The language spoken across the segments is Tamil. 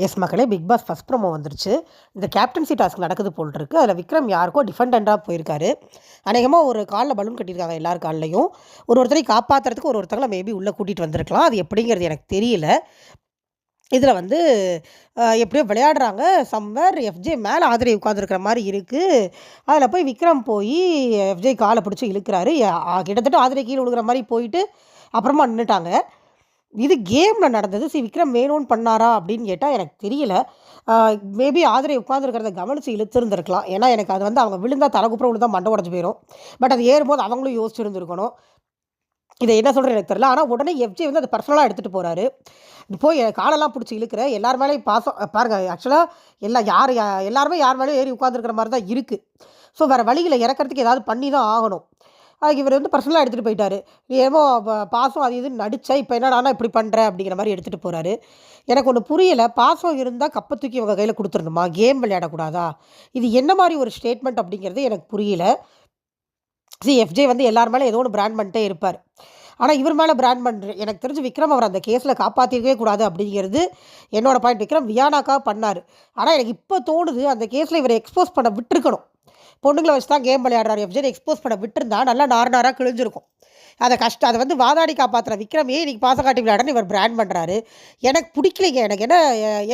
எஸ் மக்களே, பிக் பாஸ் ஃபர்ஸ்ட் ப்ரோமோ வந்துருச்சு. இந்த கேப்டன்சி டாஸ்க் நடக்குது போல் இருக்கு. அதில் விக்ரம் யாருக்கோ டிஃபெண்டண்டாக போயிருக்காரு. அநேகமாக ஒரு காலில் பலூன் கட்டியிருக்காங்க எல்லார் கால்லையும். ஒருத்தரையும் காப்பாற்றுறதுக்கு ஒருத்தங்கள மேபி உள்ளே கூட்டிகிட்டு வந்திருக்கலாம். அது எப்படிங்கிறது எனக்கு தெரியல. இதில் வந்து எப்படியோ விளையாடுறாங்க. சம்வேர் எஃப்ஜே மேலே ஆதிரை உட்காந்துருக்கிற மாதிரி இருக்குது. அதில் போய் விக்ரம் போய் எஃப்ஜே காலை பிடிச்சி இழுக்கிறாரு. கிட்டத்தட்ட ஆதிரை கீழே விழுகிற மாதிரி போயிட்டு அப்புறமா நின்றுட்டாங்க. இது கேமில் நடந்தது. விக்ரம் வேணும்னு பண்ணாரா அப்படின்னு கேட்டால் எனக்கு தெரியல. மேபி ஆதிரை உட்காந்துருக்கிறத கவனித்து இழுத்துருந்துருக்கலாம். ஏன்னா எனக்கு அது வந்து அவங்க விழுந்தா தலைக்குப்புறம் விழுந்தா மண்டை உடஞ்சி போயிடும். பட் அது ஏறும்போது அவங்களும் யோசிச்சுருந்துருக்கணும். இதை என்ன சொல்கிறேன் எனக்கு தெரியல. ஆனால் உடனே எஃப்ஜே வந்து அதை பர்சனலாக எடுத்துகிட்டு போகிறாரு. போய் காலெல்லாம் பிடிச்சி இழுக்கிற எல்லார் மேலேயும் பாசம் பாருங்கள். ஆக்சுவலாக எல்லாருமே யார் மேலேயும் ஏறி உட்காந்துருக்கிற மாதிரி தான் இருக்குது. ஸோ வேறு வழிகளை இறக்கிறதுக்கு ஏதாவது பண்ணி தான் ஆகணும். இவர் வந்து பர்சனலாக எடுத்துகிட்டு போயிட்டாரு. நீ ஏமோ பாசம் அது இதுன்னு நடித்தா இப்போ என்னடானா இப்படி பண்ணுற அப்படிங்கிற மாதிரி எடுத்துகிட்டு போகிறாரு. எனக்கு ஒன்று புரியலை. பாசம் இருந்தால் கப்பை தூக்கி இவங்க கையில் கொடுத்துடணுமா? கேம் விளையாடக்கூடாதா? இது என்ன மாதிரி ஒரு ஸ்டேட்மெண்ட் அப்படிங்கிறது எனக்கு புரியல. எஃப்ஜே வந்து எல்லார் மேலே ஏதோ ஒன்று பிராண்ட் பண்ணிட்டே இருப்பார். ஆனால் இவர் மேலே பிராண்ட் பண்ணுற எனக்கு தெரிஞ்சு விக்ரம் அவர் அந்த கேஸில் காப்பாற்றிருக்கவே கூடாது அப்படிங்கிறது என்னோட பாயிண்ட். விக்ரம் வியானாக்கா பண்ணார். ஆனால் எனக்கு இப்போ தோணுது அந்த கேஸில் இவரை எக்ஸ்போஸ் பண்ண விட்டுருக்கணும். பொண்ணுங்களை வச்சு தான் கேம் விளையாடுறாரு எஃப்ஜே. எக்ஸ்போஸ் பண்ண விட்டுருந்தா நல்லா நாராக கிழிஞ்சிருக்கும். அதை வந்து வாதாடி காப்பாற்றுற விக்ரமே இன்னைக்கு பாசம் காட்டி விளையாடுன்னு இவர் பிராண்ட் பண்ணுறாரு. எனக்கு பிடிக்கலைங்க. எனக்கு என்ன,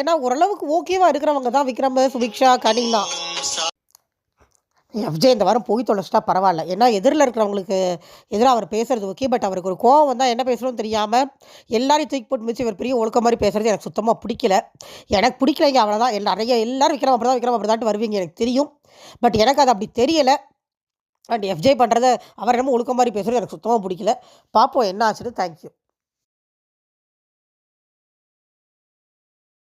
ஏன்னா ஓரளவுக்கு ஓகேவாக இருக்கிறவங்க தான் விக்ரம், சுபிக்ஷா, கனினா. எஃப்ஜே இந்த வாரம் போய் தொலைச்சிட்டா பரவாயில்ல. ஏன்னா எதிரில் இருக்கிறவங்களுக்கு எதிராக அவர் பேசுகிறது ஓகே. பட் அவருக்கு ஒரு கோவம் வந்தால் என்ன பேசுகிறோன்னு தெரியாமல் எல்லாரையும் தூக்கி போட்டு மிச்சு இவர் பெரிய ஒழுக்க மாதிரி பேசுகிறது எனக்கு சுத்தமாக பிடிக்கல. எனக்கு பிடிக்கலைங்க, அவ்வளோதான். எல்லாரும் விக்ரம் அப்படி தான் வருவீங்க எனக்கு தெரியும். பட் எனக்கு அது அப்படி தெரியலை. அண்ட் எஃப்ஜே பண்ணுறத அவர் என்னமோ ஒழுக்க மாதிரி பேசுகிறது எனக்கு சுத்தமாக பிடிக்கல. பார்ப்போம் என்ன ஆச்சுன்னு. தேங்க்யூ.